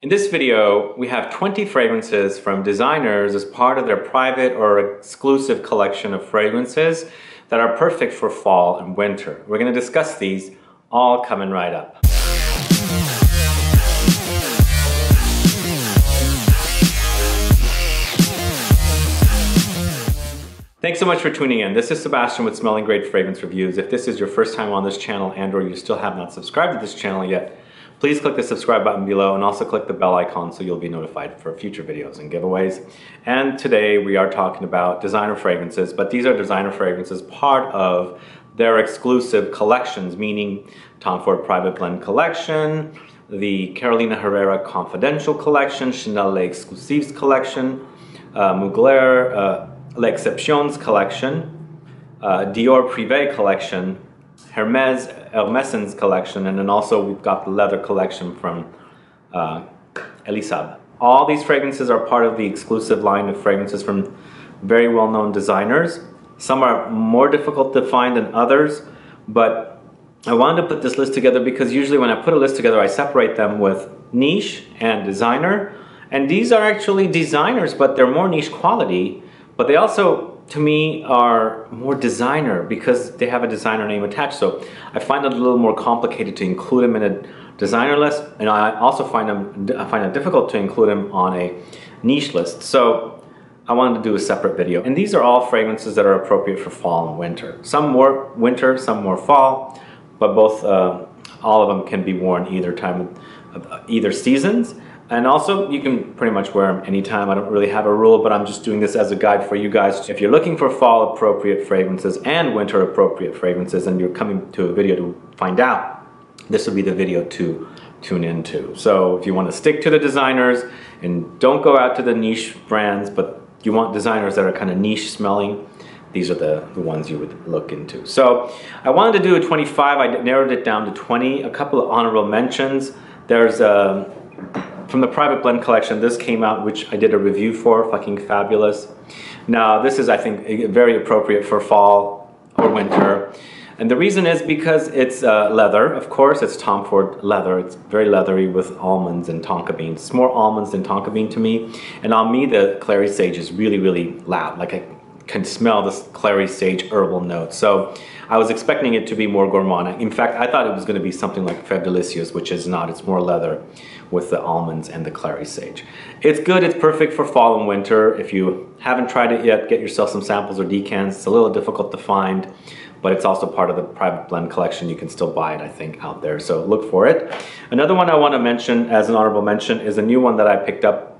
In this video, we have 20 fragrances from designers as part of their private or exclusive collection of fragrances that are perfect for fall and winter. We're going to discuss these all coming right up. Thanks so much for tuning in. This is Sebastian with Smelling Great Fragrance Reviews. If this is your first time on this channel and or you still have not subscribed to this channel yet, please click the subscribe button below and also click the bell icon so you'll be notified for future videos and giveaways. And today we are talking about designer fragrances, but these are designer fragrances part of their exclusive collections, meaning Tom Ford Private Blend Collection, the Carolina Herrera Confidential Collection, Chanel Les Exclusives Collection, Mugler L'Exceptions Collection, Dior Privé Collection, Hermes's collection, and then also we've got the leather collection from Elisab. All these fragrances are part of the exclusive line of fragrances from very well-known designers. Some are more difficult to find than others, but I wanted to put this list together because usually when I put a list together, I separate them with niche and designer. And these are actually designers, but they're more niche quality, but they also, to me, are more designer because they have a designer name attached. So I find it a little more complicated to include them in a designer list, and I also find it difficult to include them on a niche list. So I wanted to do a separate video. And these are all fragrances that are appropriate for fall and winter. Some more winter, some more fall, but both, all of them can be worn either time of either seasons. And also, you can pretty much wear them anytime. I don't really have a rule, but I'm just doing this as a guide for you guys. If you're looking for fall appropriate fragrances and winter appropriate fragrances and you're coming to a video to find out, this will be the video to tune into. So if you want to stick to the designers and don't go out to the niche brands, but you want designers that are kind of niche smelling, these are the ones you would look into. So I wanted to do a 25. I narrowed it down to 20. A couple of honorable mentions. There's from the Private Blend Collection, this came out, which I did a review for, fucking fabulous. Now, this is, I think, very appropriate for fall or winter. And the reason is because it's leather. Of course, it's Tom Ford leather. It's very leathery with almonds and tonka beans. It's more almonds than tonka bean to me. And on me, the clary sage is really, really loud. Like I can smell this clary sage herbal note. So I was expecting it to be more gourmand. In fact, I thought it was going to be something like Fève Délicieuse, which is not. It's more leather with the almonds and the clary sage. It's good. It's perfect for fall and winter. If you haven't tried it yet, get yourself some samples or decants. It's a little difficult to find, but it's also part of the Private Blend Collection. You can still buy it, I think, out there. So look for it. Another one I want to mention as an honorable mention is a new one that I picked up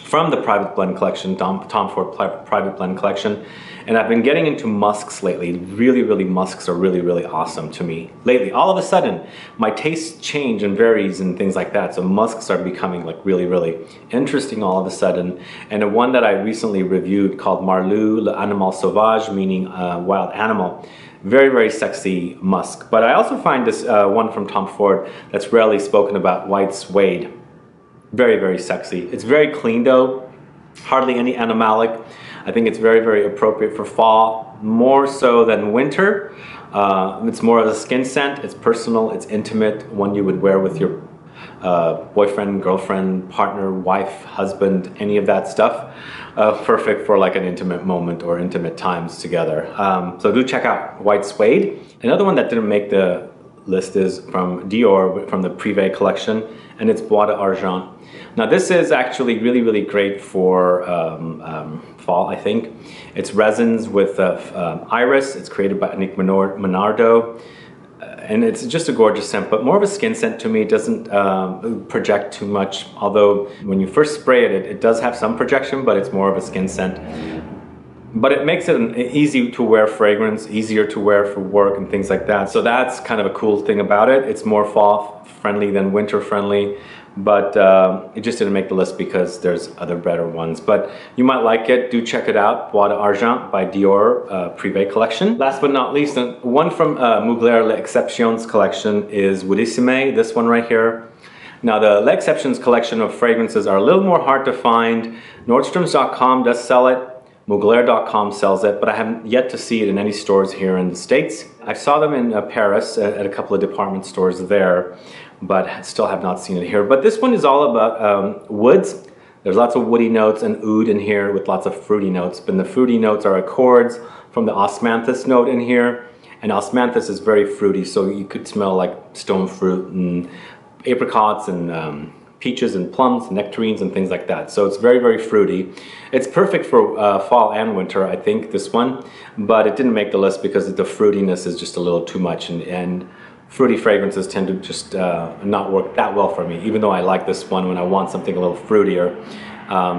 from the Private Blend Collection, Tom Ford Private Blend Collection. And I've been getting into musks lately. Really, musks are really awesome to me. Lately, all of a sudden, my tastes change and varies and things like that. So musks are becoming like really interesting all of a sudden. And the one that I recently reviewed called Marlou, l'animal sauvage, meaning wild animal. Very sexy musk. But I also find this one from Tom Ford that's rarely spoken about, White Suede. Very sexy. It's very clean though, hardly any animalic. I think it's very appropriate for fall, more so than winter. It's more of a skin scent. It's personal, it's intimate, one you would wear with your boyfriend, girlfriend, partner, wife, husband, any of that stuff. Perfect for like an intimate moment or intimate times together. So do check out White Suede. Another one that didn't make the list is from Dior, from the Privé collection, and it's Bois d'Argent. Now this is actually really great for fall, I think. It's resins with iris. It's created by Nick Menardo, and it's just a gorgeous scent, but more of a skin scent to me. It doesn't project too much, although when you first spray it, it does have some projection, but it's more of a skin scent. But it makes it an easy to wear fragrance, easier to wear for work and things like that. So that's kind of a cool thing about it. It's more fall friendly than winter friendly, but it just didn't make the list because there's other better ones. But you might like it. Do check it out. Bois d'Argent by Dior Privé Collection. Last but not least, one from Mugler L'Exceptions Collection is Woodissime, this one right here. Now the L'Exceptions collection of fragrances are a little more hard to find. Nordstroms.com does sell it. Mugler.com sells it, but I haven't yet to see it in any stores here in the States. I saw them in Paris at a couple of department stores there, but still have not seen it here. But this one is all about woods. There's lots of woody notes and oud in here with lots of fruity notes. But the fruity notes are accords from the osmanthus note in here. And osmanthus is very fruity, so you could smell like stone fruit and apricots and peaches and plums and nectarines and things like that. So it's very, very fruity. It's perfect for fall and winter, I think, this one. But it didn't make the list because the fruitiness is just a little too much. And fruity fragrances tend to just not work that well for me, even though I like this one when I want something a little fruitier.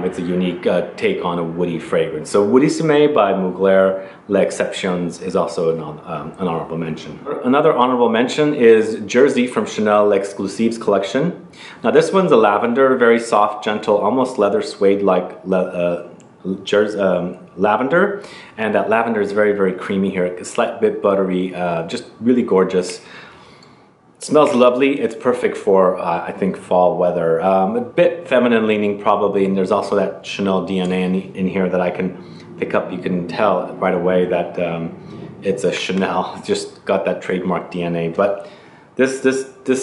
It's a unique take on a woody fragrance. So Woodissime by Mugler, L'Exceptions is also an honorable mention. Another honorable mention is Jersey from Chanel L'Exclusives collection. Now this one's a lavender, very soft, gentle, almost leather suede-like lavender. And that lavender is very, very creamy here, a slight bit buttery, just really gorgeous. Smells lovely. It's perfect for, I think, fall weather. A bit feminine leaning probably, and there's also that Chanel DNA in here that I can pick up. You can tell right away that it's a Chanel. Just got that trademark DNA. But this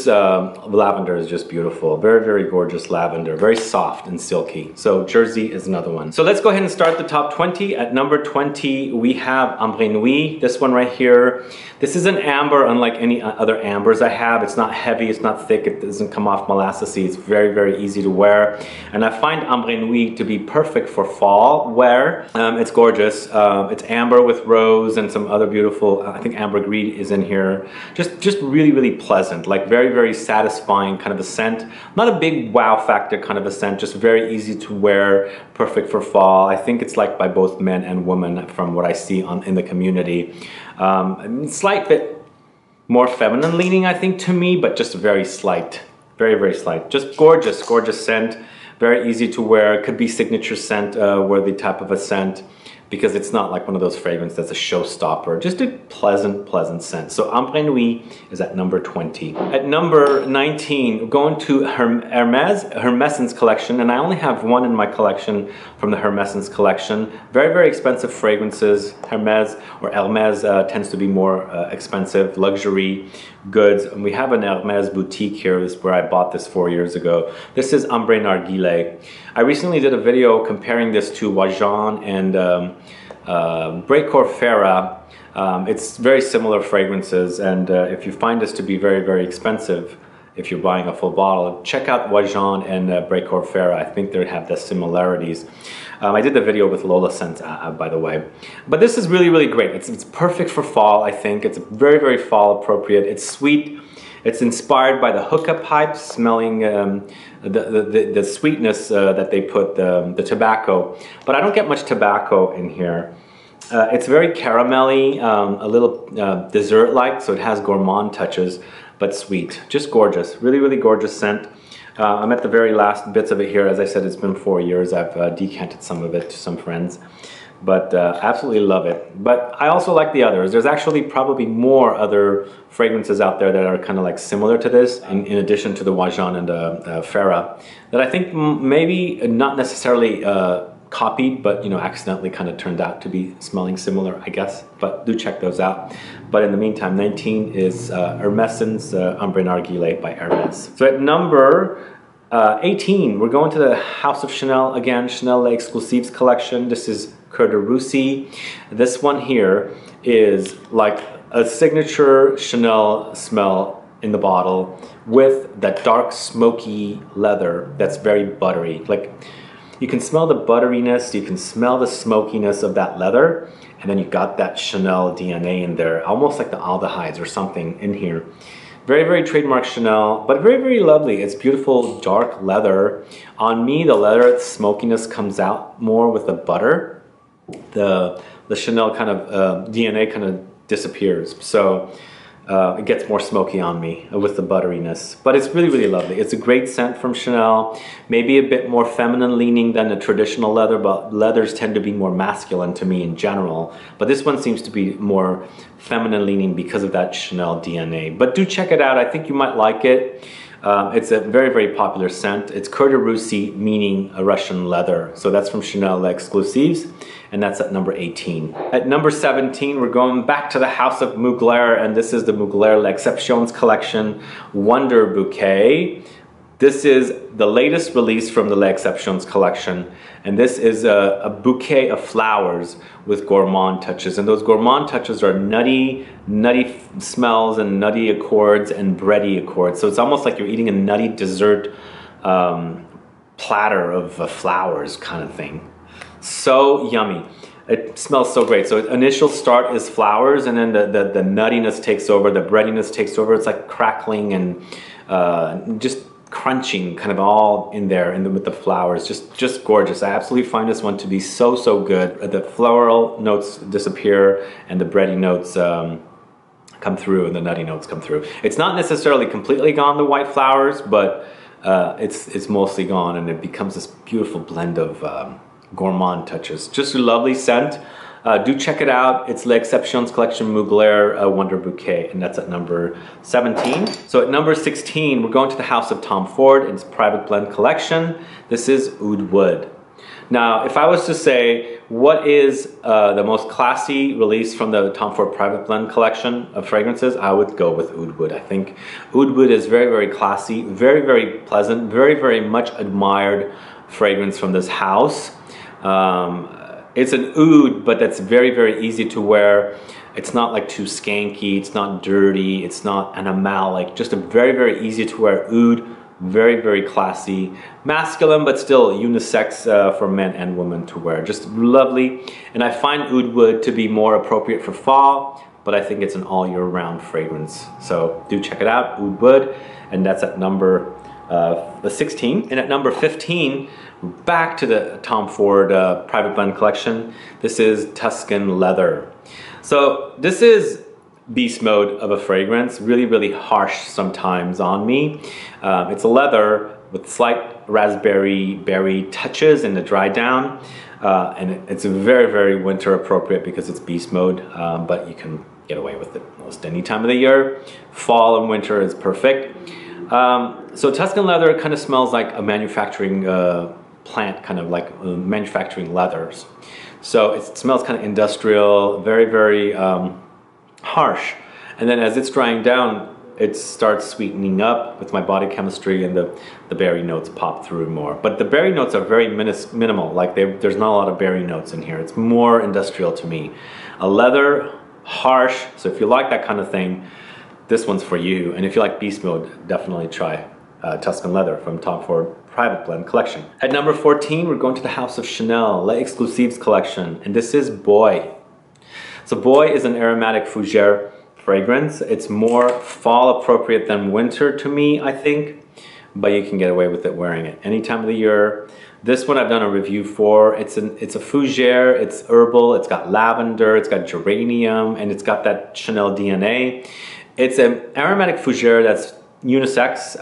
lavender is just beautiful. Very, very gorgeous lavender. Very soft and silky. So Jersey is another one. So let's go ahead and start the top 20. At number 20, we have Ambre Nuit. This one right here. This is an amber unlike any other ambers I have. It's not heavy, it's not thick, it doesn't come off molassesy. It's very, very easy to wear. And I find Ambre Nuit to be perfect for fall wear. It's gorgeous. It's amber with rose and some other beautiful, I think ambergris is in here. Just really, really pleasant, like very, very satisfying kind of a scent. Not a big wow factor kind of a scent, just very easy to wear, perfect for fall. I think it's liked by both men and women from what I see in the community. Slight bit more feminine leaning, I think, to me, but just very slight, very, very slight. Just gorgeous, gorgeous scent, very easy to wear. Could be signature scent worthy type of a scent, because it's not like one of those fragrances that's a showstopper. Just a pleasant, pleasant scent. So Ambre Nuit is at number 20. At number 19, we're going to Hermescence collection, and I only have one in my collection from the Hermescence collection. Very, very expensive fragrances. Hermes tends to be more expensive, luxury goods. And we have an Hermes boutique here. This is where I bought this 4 years ago. This is Ambre Narguilé. I recently did a video comparing this to Wajan and Breakcore Ferra. It's very similar fragrances, and if you find this to be very, very expensive, if you're buying a full bottle, check out Wajan and Breakcore Ferra. I think they have the similarities. I did the video with Lola Scents, by the way. But this is really, really great. It's perfect for fall, I think. It's very, very fall appropriate. It's sweet. It's inspired by the hookah pipes, smelling the sweetness that they put, the tobacco. But I don't get much tobacco in here. It's very caramelly, a little dessert-like, so it has gourmand touches, but sweet. Just gorgeous. Really, really gorgeous scent. I'm at the very last bits of it here. As I said, it's been 4 years. I've decanted some of it to some friends. But absolutely love it. But I also like the others. There's actually probably more other fragrances out there that are kind of like similar to this, in addition to the Wajan and the Ferra, that I think maybe not necessarily copied, but accidentally kind of turned out to be smelling similar, I guess. But do check those out. But in the meantime, 19 is Hermescence Ambre Narguilé by Hermes. So at number 18, we're going to the House of Chanel again, Chanel L'Exclusives collection. This is Cœur de Russie. This one here is like a signature Chanel smell in the bottle with that dark smoky leather that's very buttery. Like, you can smell the butteriness, you can smell the smokiness of that leather, and then you got that Chanel DNA in there, almost like the aldehydes or something in here. Very, very trademark Chanel, but very, very lovely. It's beautiful dark leather. On me, the leather smokiness comes out more with the butter. The Chanel kind of DNA kind of disappears. So it gets more smoky on me with the butteriness. But it's really, really lovely. It's a great scent from Chanel. Maybe a bit more feminine leaning than the traditional leather, but leathers tend to be more masculine to me in general. But this one seems to be more feminine leaning because of that Chanel DNA. But do check it out. I think you might like it. It's a very, very popular scent. It's Cœur de Russie, meaning a Russian leather. So that's from Chanel Les Exclusives, and that's at number 18. At number 17, we're going back to the house of Mugler, and this is the Mugler L'Exceptions collection Wonder Bouquet. This is the latest release from the Les Exceptions collection, and this is a bouquet of flowers with gourmand touches. And those gourmand touches are nutty smells and nutty accords and bready accords. So it's almost like you're eating a nutty dessert platter of flowers kind of thing. So yummy. It smells so great. So initial start is flowers, and then the nuttiness takes over, the breadiness takes over. It's like crackling and just crunching kind of all in there with the flowers. Just gorgeous. I absolutely find this one to be so good. The floral notes disappear and the bready notes come through and the nutty notes come through. It's not necessarily completely gone, the white flowers, but it's mostly gone, and it becomes this beautiful blend of gourmand touches. Just a lovely scent. Do check it out. It's Les Exceptions collection Mugler Wonder Bouquet, and that's at number 17. So at number 16, we're going to the house of Tom Ford and its private blend collection. This is Oud Wood. Now, if I was to say what is the most classy release from the Tom Ford private blend collection of fragrances, I would go with Oud Wood. I think Oud Wood is very classy, very pleasant, very much admired fragrance from this house. It's an oud, but that's very easy to wear. It's not like too skanky, it's not dirty, it's not animalic. Just a very easy to wear oud. Very classy. Masculine, but still unisex for men and women to wear. Just lovely. And I find Oud Wood to be more appropriate for fall, but I think it's an all year round fragrance. So do check it out, Oud Wood. And that's at number 16. And at number 15, back to the Tom Ford private blend collection. This is Tuscan Leather. So this is beast mode of a fragrance, really harsh sometimes on me. It's a leather with slight raspberry berry touches in the dry down, and it's very winter appropriate because it's beast mode, but you can get away with it most any time of the year. Fall and winter is perfect. So Tuscan Leather kind of smells like a manufacturing plant, kind of like manufacturing leathers. So it smells kind of industrial, very harsh. And then as it's drying down, it starts sweetening up with my body chemistry, and the berry notes pop through more. But the berry notes are very minimal. Like there's not a lot of berry notes in here. It's more industrial to me. A leather, harsh. So if you like that kind of thing, this one's for you. And if you like beast mode, definitely try Tuscan Leather from Tom Ford Private Blend Collection. At number 14, we're going to the house of Chanel Les Exclusives collection, and this is Boy. So Boy is an aromatic fougere fragrance. It's more fall appropriate than winter to me, I think, but you can get away with it wearing it any time of the year. This one I've done a review for. It's a fougere, it's herbal, it's got lavender, it's got geranium, and it's got that Chanel DNA. It's an aromatic fougere that's unisex,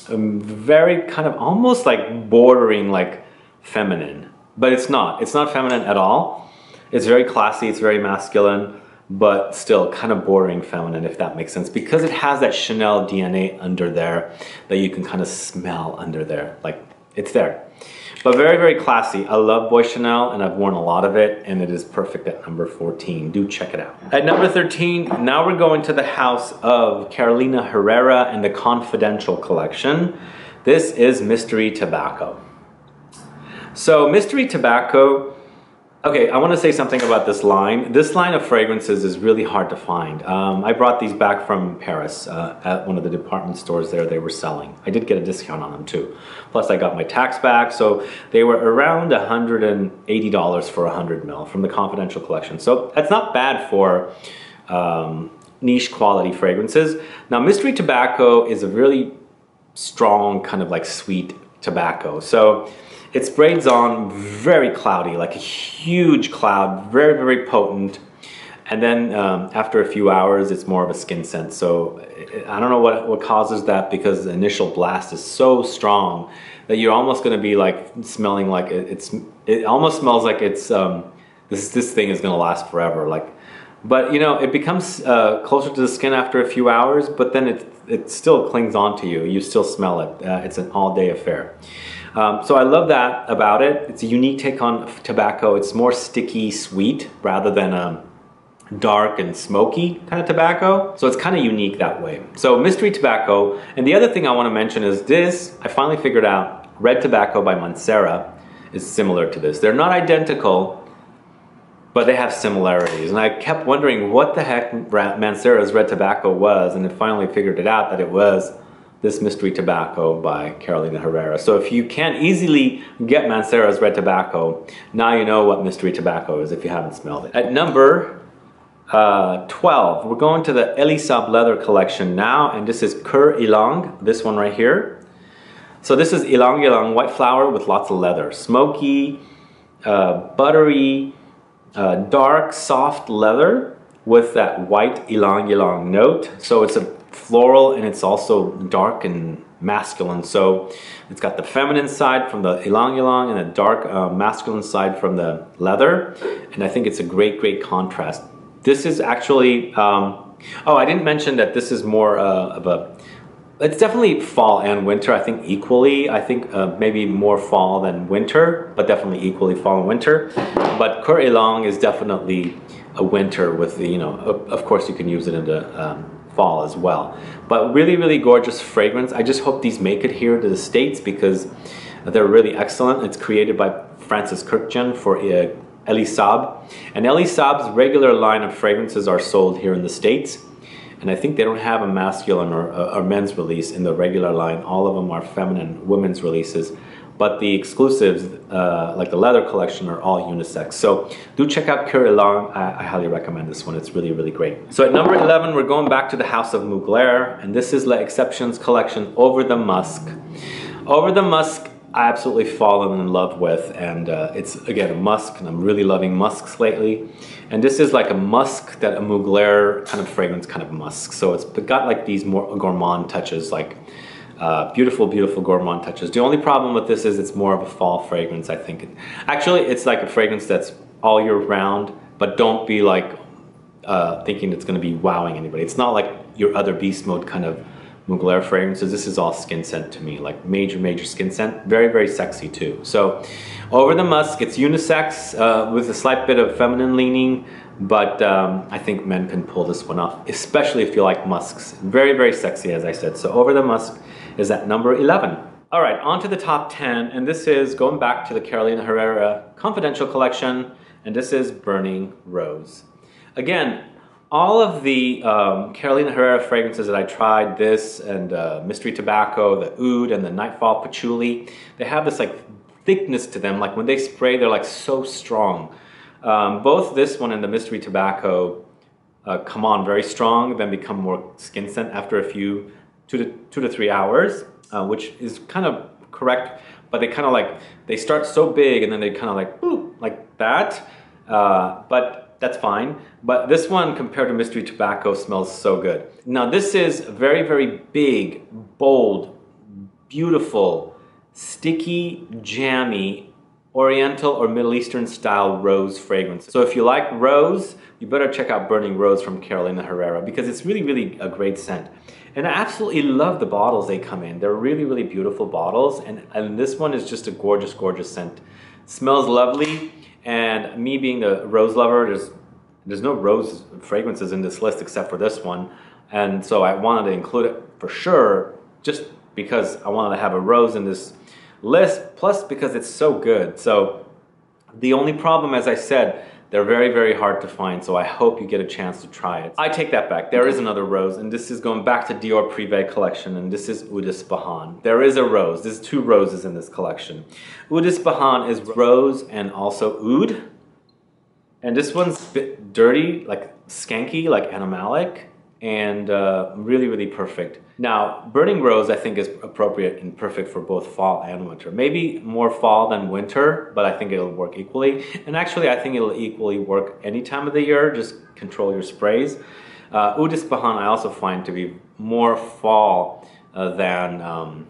very kind of almost like bordering like feminine, but it's not feminine at all. It's very classy, it's very masculine, but still kind of bordering feminine, if that makes sense, because it has that Chanel DNA under there that you can kind of smell under there, like it's there. But very classy. I love Boy Chanel, and I've worn a lot of it, and it is perfect at number 14. Do check it out. At number 13, now we're going to the house of Carolina Herrera and the Confidential collection. This is Mystery Tobacco. So Mystery Tobacco, okay, I want to say something about this line. This line of fragrances is really hard to find. I brought these back from Paris at one of the department stores there they were selling. I did get a discount on them too. Plus I got my tax back, so they were around $180 for 100 ml from the Confidential collection. So that's not bad for niche quality fragrances. Now Mystery Tobacco is a really strong kind of like sweet tobacco. So it sprays on very cloudy, like a huge cloud, very potent. And then after a few hours, it's more of a skin scent. So I don't know what causes that, because the initial blast is so strong that you're almost going to be like smelling like it almost smells like it's this thing is going to last forever. Like But you know, it becomes closer to the skin after a few hours, but then it still clings on to you. You still smell it. It's an all-day affair. So I love that about it. It's a unique take on tobacco. It's more sticky, sweet, rather than dark and smoky kind of tobacco. So it's kind of unique that way. So mystery tobacco. And the other thing I want to mention is this. I finally figured out red tobacco by Mancera is similar to this. They're not identical, but they have similarities. And I kept wondering what the heck Mancera's red tobacco was, and I finally figured it out that it was this mystery tobacco by Carolina Herrera. So if you can't easily get Mancera's red tobacco, now you know what mystery tobacco is if you haven't smelled it. At number 12, we're going to the Elisab leather collection now, and this is Cœur Ylang, this one right here. So this is Ylang Ylang white flower with lots of leather. Smoky, buttery, dark, soft leather with that white Ylang Ylang note. So it's a floral and it's also dark and masculine. So it's got the feminine side from the Ylang Ylang and a dark masculine side from the leather. And I think it's a great, great contrast. This is actually, oh, I didn't mention that this is more of a, it's definitely fall and winter, I think equally. I think maybe more fall than winter, but definitely equally fall and winter. But Cœur Ylang is definitely a winter with the, you know, of course you can use it into fall as well. But really, really gorgeous fragrance. I just hope these make it here to the States because they're really excellent. It's created by Francis Kurkdjian for Elisab. And Elisab's regular line of fragrances are sold here in the States. And I think they don't have a masculine or men's release in the regular line. All of them are feminine women's releases. But the exclusives, like the leather collection, are all unisex. So do check out Cœur Ylang. I highly recommend this one. It's really, really great. So at number 11, we're going back to the house of Mugler. And this is La Exceptions collection, Over the Musk. Over the Musk, I absolutely fallen in love with, and it's again a musk, and I'm really loving musks lately. And this is like a musk that a Mugler kind of fragrance, kind of musk. So it's got like these more gourmand touches, like beautiful, beautiful gourmand touches. The only problem with this is it's more of a fall fragrance, I think. Actually, it's like a fragrance that's all year round, but don't be like thinking it's going to be wowing anybody. It's not like your other beast mode kind of Mugler fragrances. This is all skin scent to me, like major, major skin scent. Very, very sexy too. So Over the Musk, it's unisex with a slight bit of feminine leaning, but I think men can pull this one off, especially if you like musks. Very, very sexy, as I said. So Over the Musk is at number 11. All right, on to the top 10, and this is going back to the Carolina Herrera Confidential Collection, and this is Burning Rose. Again, all of the Carolina Herrera fragrances that I tried, this and Mystery Tobacco, the Oud and the Nightfall Patchouli, they have this like thickness to them. Like when they spray, they're like so strong. Both this one and the Mystery Tobacco come on very strong, then become more skin scent after a few, 2 to 3 hours, which is kind of correct, but they kind of like, they start so big and then they kind of like, boop, like that. But that's fine. But this one, compared to Mystery Tobacco, smells so good. Now this is very, very big, bold, beautiful, sticky, jammy, Oriental or Middle Eastern style rose fragrance. So if you like rose, you better check out Burning Rose from Carolina Herrera because it's really, really a great scent. And I absolutely love the bottles they come in. They're really, really beautiful bottles. And this one is just a gorgeous, gorgeous scent. It smells lovely. And me being a rose lover, there's no rose fragrances in this list except for this one. And so I wanted to include it for sure, just because I wanted to have a rose in this list, plus because it's so good. So the only problem, as I said, they're very, very hard to find, so I hope you get a chance to try it. I take that back. There is another rose, and this is going back to Dior Privé collection, and this is Oud Ispahan. There is a rose. There's 2 roses in this collection. Oud Ispahan is rose and also oud. And this one's a bit dirty, like skanky, like animalic, and really, really perfect. Now, Burning Rose, I think, is appropriate and perfect for both fall and winter. Maybe more fall than winter, but I think it'll work equally. And actually, I think it'll equally work any time of the year. Just control your sprays. Oud Ispahan, I also find to be more fall than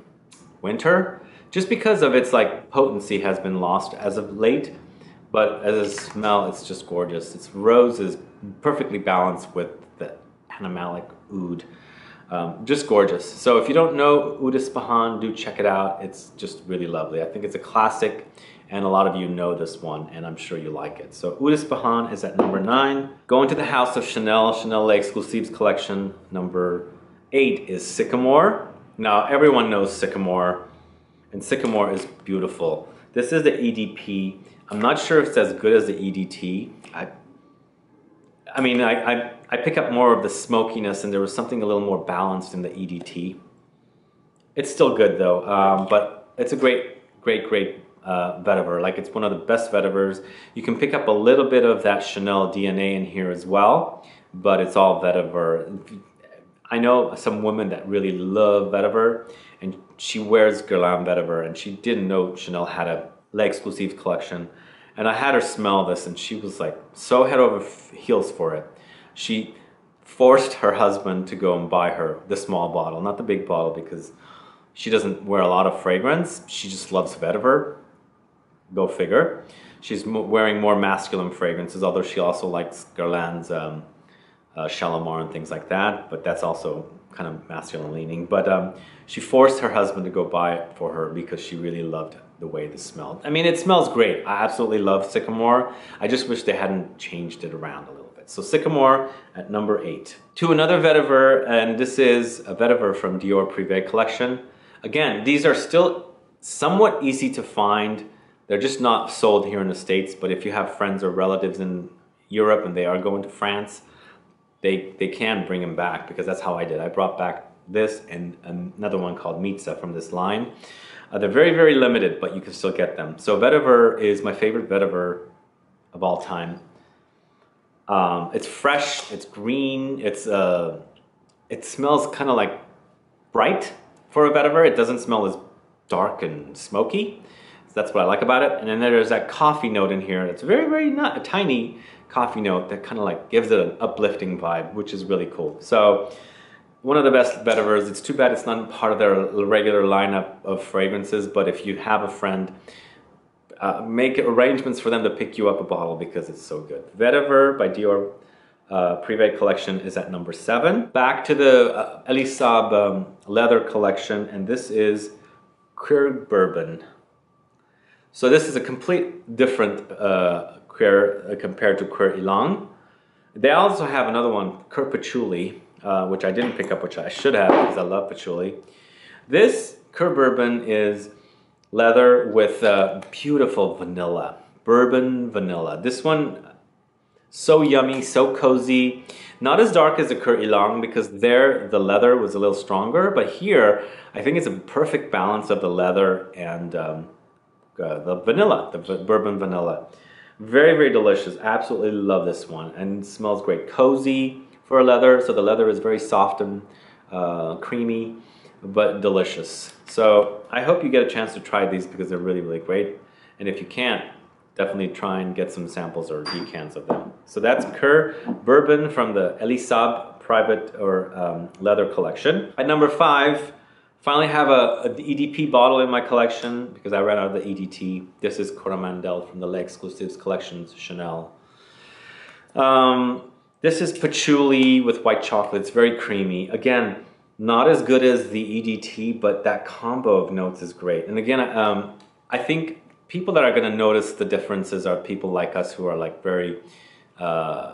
winter, just because of its like potency has been lost as of late. but as a smell, it's just gorgeous. Its rose is perfectly balanced with the animalic oud. Just gorgeous. So if you don't know Oud Ispahan, do check it out. It's just really lovely. I think it's a classic, and a lot of you know this one, and I'm sure you like it. So Oud Ispahan is at number 9. Going to the house of Chanel, Chanel L'Exclusives collection. Number 8 is Sycamore. Now everyone knows Sycamore, and Sycamore is beautiful. This is the EDP. I'm not sure if it's as good as the EDT. I mean, I pick up more of the smokiness, and there was something a little more balanced in the EDT. It's still good though, but it's a great vetiver. Like, it's one of the best vetivers. You can pick up a little bit of that Chanel DNA in here as well, but it's all vetiver. I know some women that really love vetiver, and she wears Guerlain vetiver, and she didn't know Chanel had a L'Exclusive collection. And I had her smell this, and she was like so head over heels for it. She forced her husband to go and buy her the small bottle, not the big bottle, because she doesn't wear a lot of fragrance. She just loves vetiver. Go figure. She's wearing more masculine fragrances, although she also likes Guerlain's Shalimar and things like that, but that's also kind of masculine leaning. But she forced her husband to go buy it for her because she really loved the way this smelled. I mean, it smells great. I absolutely love Sycamore. I just wish they hadn't changed it around a little bit. So Sycamore at number 8. To another vetiver, and this is a vetiver from Dior Privé collection. Again, these are still somewhat easy to find. They're just not sold here in the States, but if you have friends or relatives in Europe and they are going to France, they can bring them back, because that's how I did. I brought back this and another one called Mitza from this line. They're very limited, but you can still get them. So vetiver is my favorite vetiver of all time. It's fresh, it's green, it smells kind of like bright for a vetiver. It doesn't smell as dark and smoky. So that's what I like about it. And then there's that coffee note in here. It's very not a tiny coffee note that kind of like gives it an uplifting vibe, which is really cool. So one of the best vetivers. It's too bad it's not part of their regular lineup of fragrances, but if you have a friend, make arrangements for them to pick you up a bottle, because it's so good. Vetiver by Dior Privé collection is at number 7. Back to the Elisab leather collection, and this is Cuir Bourbon. So this is a complete different cuir compared to Cuir Ilang. They also have another one, Cuir Patchouli, which I didn't pick up, which I should have because I love patchouli. This Cuir Bourbon is leather with beautiful vanilla, bourbon vanilla. This one, so yummy, so cozy. Not as dark as the Cuir Ilang, because there the leather was a little stronger, but here I think it's a perfect balance of the leather and the vanilla, the bourbon vanilla. Very delicious. Absolutely love this one, and it smells great. Cozy for a leather, so the leather is very soft and creamy, but delicious. So I hope you get a chance to try these, because they're really great. And if you can't, definitely try and get some samples or decants of them. So that's Cuir Bourbon from the Elisab private or leather collection. At number 5, finally have a EDP bottle in my collection, because I ran out of the EDT. This is Coromandel from the L'Exclusives collections, Chanel. This is patchouli with white chocolate. It's very creamy. Again, not as good as the EDT, but that combo of notes is great. And again, I think people that are going to notice the differences are people like us who are like very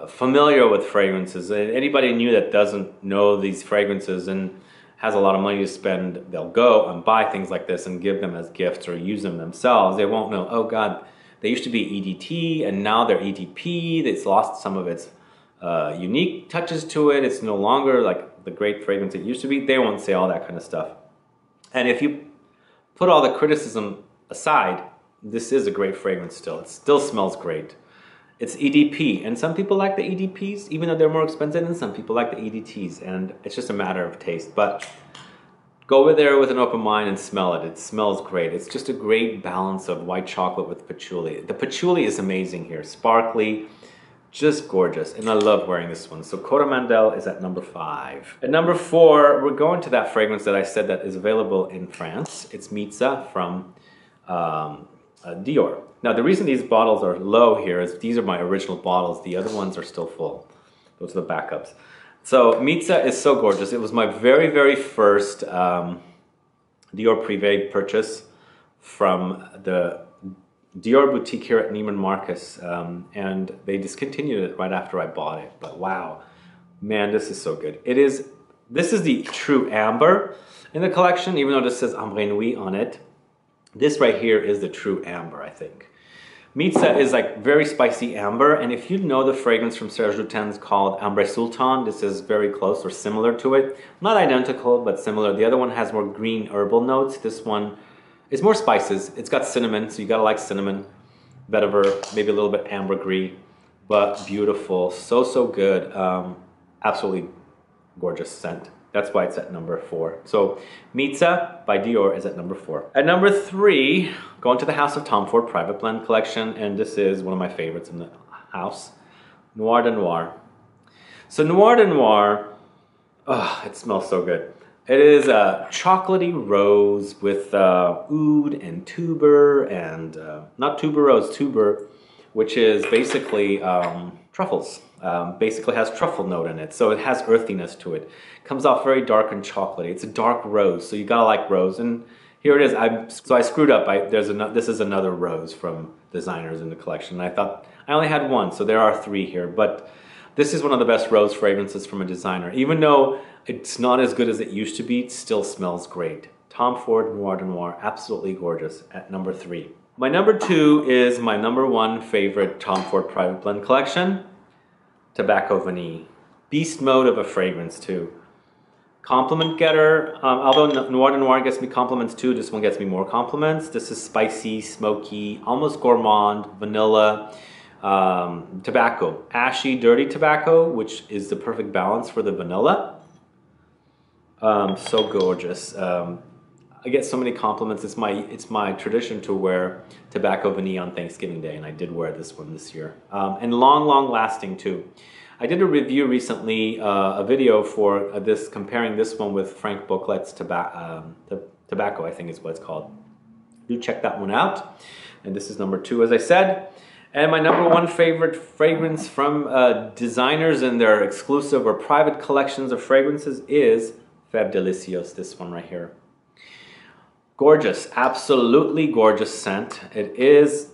familiar with fragrances. Anybody new that doesn't know these fragrances and has a lot of money to spend, they'll go and buy things like this and give them as gifts or use them themselves. They won't know, oh God, they used to be EDT and now they're EDP. It's lost some of its unique touches to it. It's no longer like the great fragrance it used to be. They won't say all that kind of stuff. And if you put all the criticism aside, this is a great fragrance still. It still smells great. It's EDP, and some people like the EDPs, even though they're more expensive, and some people like the EDTs, and it's just a matter of taste. But go over there with an open mind and smell it. It smells great. It's just a great balance of white chocolate with patchouli. The patchouli is amazing here, sparkly, just gorgeous, and I love wearing this one. So Coromandel is at number 5. At number 4, we're going to that fragrance that I said that is available in France. It's Mitza from Dior. Now the reason these bottles are low here is these are my original bottles. The other ones are still full. Those are the backups. So Mizza is so gorgeous. It was my very, very first Dior Privé purchase from the Dior boutique here at Neiman Marcus. And they discontinued it right after I bought it. But wow, man, this is so good. This is the true amber in the collection, even though this says Ambre Nuit on it. This right here is the true amber, I think. Mizza is like very spicy amber, and if you know the fragrance from Serge Lutens called Ambre Sultan, this is very close or similar to it. Not identical, but similar. The other one has more green herbal notes. This one is more spices. It's got cinnamon, so you gotta like cinnamon. Vetiver, maybe a little bit ambergris, but beautiful. So, so good. Absolutely gorgeous scent. That's why it's at number 4. So Mizza by Dior is at number 4. At number 3, going to the House of Tom Ford Private Blend Collection, and this is one of my favorites in the house, Noir de Noir. So Noir de Noir, oh, it smells so good. It is a chocolatey rose with oud and tuber, and not tuberose, tuber, which is basically truffles. Basically has truffle note in it, so it has earthiness to it. Comes off very dark and chocolatey. It's a dark rose, so you gotta like rose. And here it is. So I screwed up. This is another rose from designers in the collection. And I thought I only had one, so there are 3 here. But this is one of the best rose fragrances from a designer. Even though it's not as good as it used to be, it still smells great. Tom Ford Noir de Noir, absolutely gorgeous. At number 3. My number 2 is my number 1 favorite Tom Ford Private Blend Collection. Tobacco Vanille. Beast mode of a fragrance too. Compliment getter. Although Noir de Noir gets me compliments too, this one gets me more compliments. This is spicy, smoky, almost gourmand, vanilla, tobacco. Ashy, dirty tobacco, which is the perfect balance for the vanilla. So gorgeous. I get so many compliments. It's my tradition to wear Tobacco Vanille on Thanksgiving Day, and I did wear this one this year. And long lasting too. I did a review recently, a video for this, comparing this one with Frank Boclet's Tobacco, I think is what it's called. Do check that one out. And this is number 2, as I said. And my number 1 favorite fragrance from designers and their exclusive or private collections of fragrances is Fève Délicieuse, this one right here. Gorgeous, absolutely gorgeous scent. It is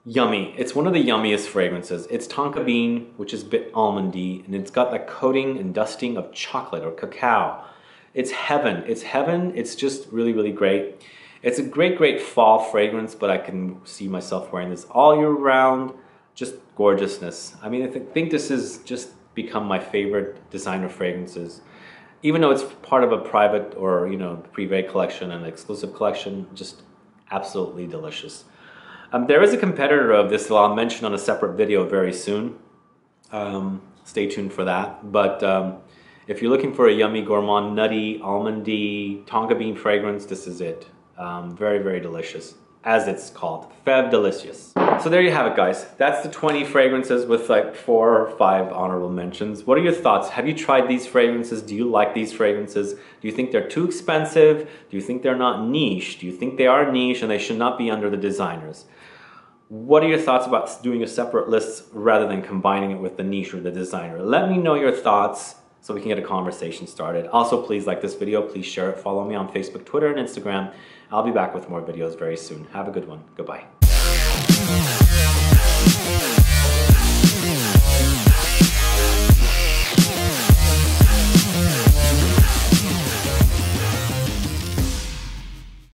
yummy. It's one of the yummiest fragrances. It's tonka bean, which is a bit almondy, and it's got that coating and dusting of chocolate or cacao. It's heaven. It's heaven. It's just really, really great. It's a great, great fall fragrance, but I can see myself wearing this all year round. Just gorgeousness. I mean, I think this has just become my favorite designer fragrances. Even though it's part of a private or, privé collection and exclusive collection, just absolutely delicious. There is a competitor of this that I'll mention on a separate video very soon. Stay tuned for that. But if you're looking for a yummy, gourmand, nutty, almondy, tonka bean fragrance, this is it. Very, very delicious, as it's called, Fève Délicieuse. So there you have it, guys. That's the 20 fragrances with like 4 or 5 honorable mentions. What are your thoughts? Have you tried these fragrances? Do you like these fragrances? Do you think they're too expensive? Do you think they're not niche? Do you think they are niche and they should not be under the designers? What are your thoughts about doing a separate list rather than combining it with the niche or the designer? Let me know your thoughts so we can get a conversation started. Also, please like this video, please share it, follow me on Facebook, Twitter, and Instagram. I'll be back with more videos very soon. Have a good one. Goodbye.